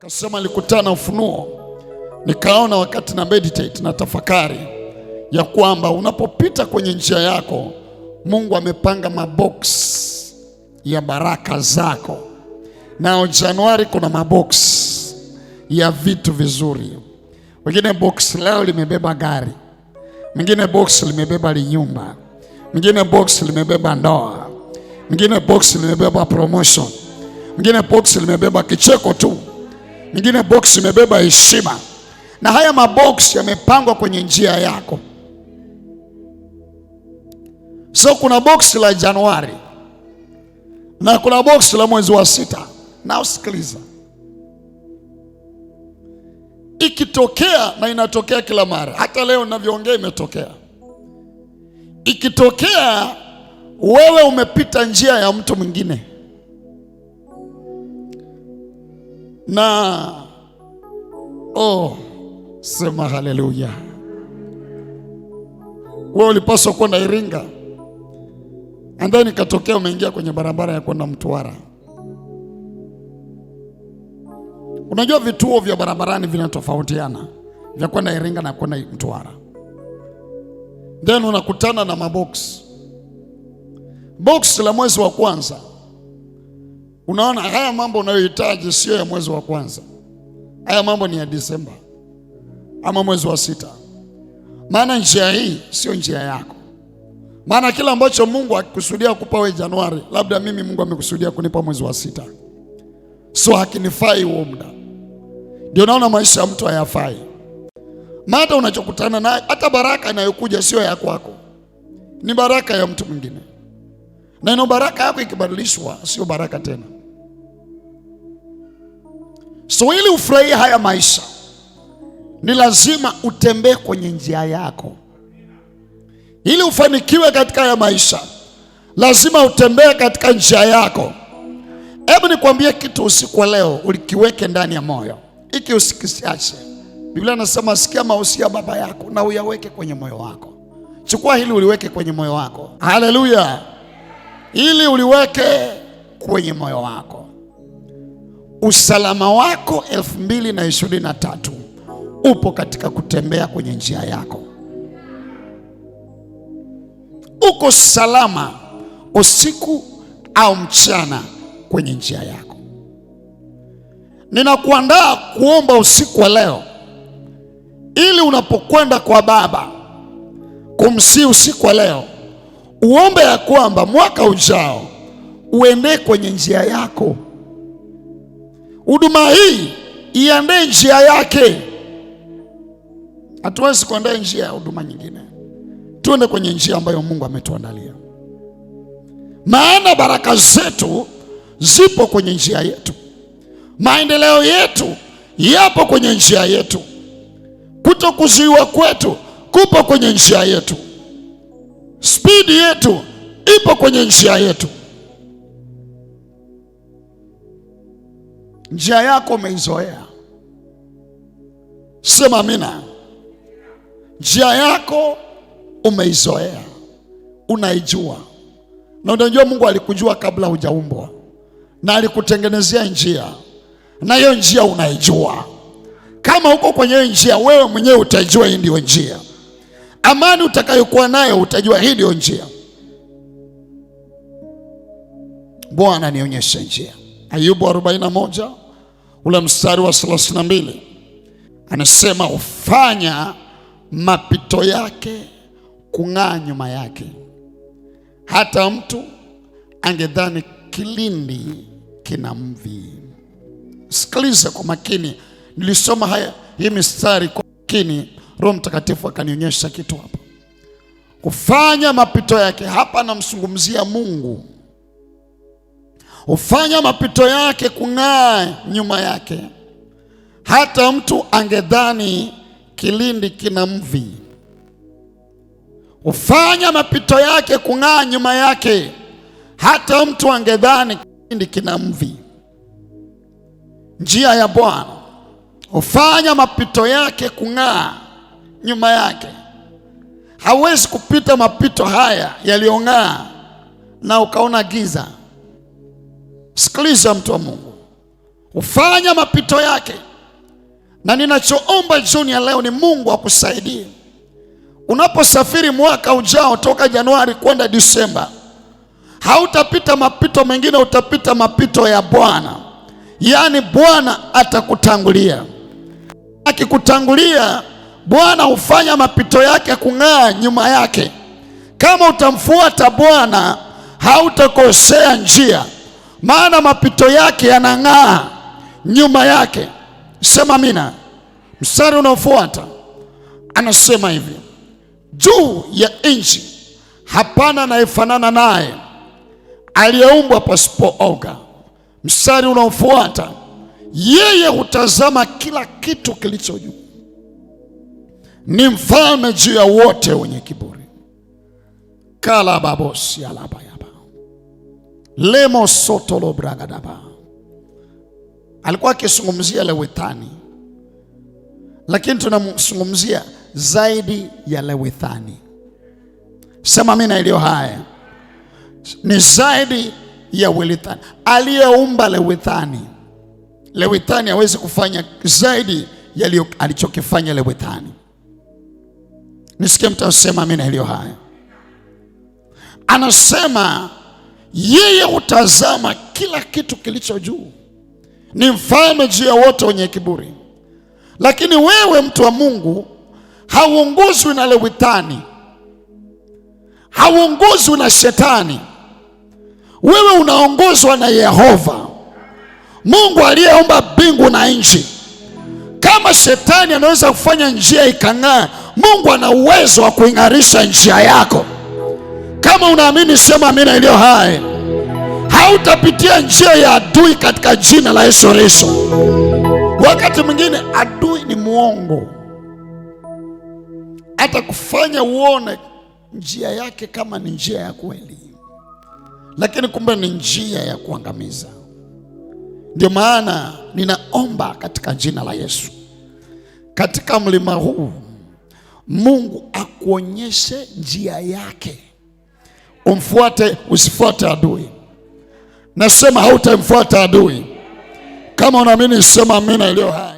Akasema nilikutana ufunuo, nikaona wakati na meditate na tafakari ya kwamba unapopita kwenye njia yako, Mungu amepanga mabox ya baraka zako. Na Januari kuna mabox ya vitu vizuri. Wengine box leo limebeba gari, mwingine box limebeba nyumba, mwingine box limebeba ndoa, mwingine box limebeba promotion, mwingine box limebeba kicheko tu, mwingine box limebeba heshima. Na haya mabox yamepangwa kwenye njia yako. So kuna box la Januari na kuna box la mwezi wa 6. Na usikiliza, ikitokea, na inatokea kila mara, hata leo ninavyoongea imetokea. Ikitokea wewe umepita njia ya mtu mwingine na sema haleluya, wewe ulipaswa kwenda Iringa, and then ikatokea umeingia kwenye barabara ya kwenda Mtwara. Unajua vituo vya barabarani vinatofautiana, vya kwenda Iringa na kwenda Mtwara. Then unakutana na mabox. Box la mwezi wa kwanza, unaona haya mambo unayohitaji sio ya mwezi wa kwanza. Haya mambo ni ya Disemba ama mwezi wa 6. Maana njia hii sio njia yako. Maana kila ambacho Mungu akikusudia kupa wewe Januari, labda mimi Mungu amekusudia kunipa mwezi wa 6. So hakinifai huo muda. Ndio naona maisha ya mtu hayafai. Maana unachokutana naye, hata baraka inayokuja sio ya kwako, ni baraka ya mtu mwingine. Na ino baraka yako ikibadilishwa sio baraka tena. So ili ufurahie haya maisha, ni lazima utembee kwenye njia yako. Ili ufanikiwe katika haya maisha, lazima utembee katika njia yako. Hebu nikwambie kitu usiku wa leo, ulikiweke ndani ya moyo. Iki usikisiache. Biblia inasema sikia mausia baba yako na uyaweke kwenye moyo wako. Chukua hili uliweke kwenye moyo wako. Haleluya. Ili uliweke kwenye moyo wako. Usalama wako 2023 upo katika kutembea kwenye njia yako. Uko salama usiku au mchana kwenye njia yako. Ninakuandaa kuomba usiku wa leo, ili unapokwenda kwa Baba kumsihi usiku wa leo, uombe ya kwamba mwaka ujao uende kwenye njia yako. Huduma hii iende njia yake. Hatuwezi kuendea njia ya huduma nyingine. Tuende kwenye njia ambayo Mungu ametuandalia. Maana baraka zetu zipo kwenye njia yetu. Maendeleo yetu yapo kwenye njia yetu. Kutokuzuiwa kwetu kupo kwenye njia yetu. Spidi yetu ipo kwenye njia yetu. Njia yako umeizoea. Sema amina. Njia yako umeizoea, unaijua. Na unajua Mungu alikujua kabla hujaumbwa, na alikutengenezea njia, na hiyo njia unaijua. Kama uko kwenye hiyo njia, wewe mwenyewe utajua hii ndio njia. Amani utakayokuwa nayo utajua hii ndio njia. Bwana nionyeshe njia. Ayubu 41 ule mstari wa 32 anasema ufanya mapito yake kung'aa nyuma yake, hata mtu angedhani kilindi kina mvi. Sikiliza kwa makini. Nilisoma hii mistari kwa makini, Roho Mtakatifu akanionyesha kitu hapa. Kufanya mapito yake, hapa namzungumzia Mungu. Ufanya mapito yake kung'aa nyuma yake, hata mtu angedhani kilindi kina mvi. Ufanya mapito yake kung'aa nyuma yake, hata mtu angedhani kilindi kina mvi. Njia ya Bwana ufanya mapito yake kung'aa nyuma yake. Hawezi kupita mapito haya yaliyong'aa na ukaona giza. Sikiliza mtu wa Mungu. hufanya mapito yake. Na ninachoomba jioni ya leo ni Mungu akusaidie. Unaposafiri mwaka ujao toka Januari kwenda Disemba, hautapita mapito mengine, utapita mapito ya Bwana. Yaani Bwana atakutangulia. Akikutangulia, Bwana hufanya mapito yake kung'aa nyuma yake. Kama utamfuata Bwana, hautakosea njia, maana mapito yake yanang'aa nyuma yake. Sema amina. Mstari unaofuata anasema hivi: juu ya nchi hapana anayefanana naye, aliyeumbwa pasipo oga. Mstari unaofuata, yeye hutazama kila kitu kilicho juu, ni mfalme juu ya wote wenye kiburi. Kala babosi alabayaba lemo sotolo bragadaba. Alikuwa akizungumzia Lewithani, lakini tunamzungumzia zaidi ya Lewithani. Sema amina iliyo haya. Ni zaidi ya Lewithani. Aliyeumba Lewithani, Lewithani hawezi kufanya zaidi ya alichokifanya Lewithani. Nisikie mtu asema amina iliyo haya. Anasema yeye hutazama kila kitu kilicho juu, ni mfalme juu ya wote wenye kiburi. Lakini wewe mtu wa Mungu hauongozwi na Lewithani, hauongozwi na shetani. Wewe unaongozwa na Yehova, Mungu aliyeumba mbingu na nchi. Kama shetani anaweza kufanya njia ikang'aa, Mungu ana uwezo wa kuing'arisha njia yako. Kama unaamini sema amina iliyo hai. Hautapitia njia ya adui katika jina la Yesu Kristo. Wakati mwingine adui ni muongo, hata kufanya uone njia yake kama ni njia ya kweli, lakini kumbe ni njia ya kuangamiza. Ndio maana ninaomba katika jina la Yesu, katika mlima huu Mungu akuonyeshe njia yake, umfuate, usifuate adui. Nasema hautamfuata adui. Kama unaamini sema amina iliyo hai.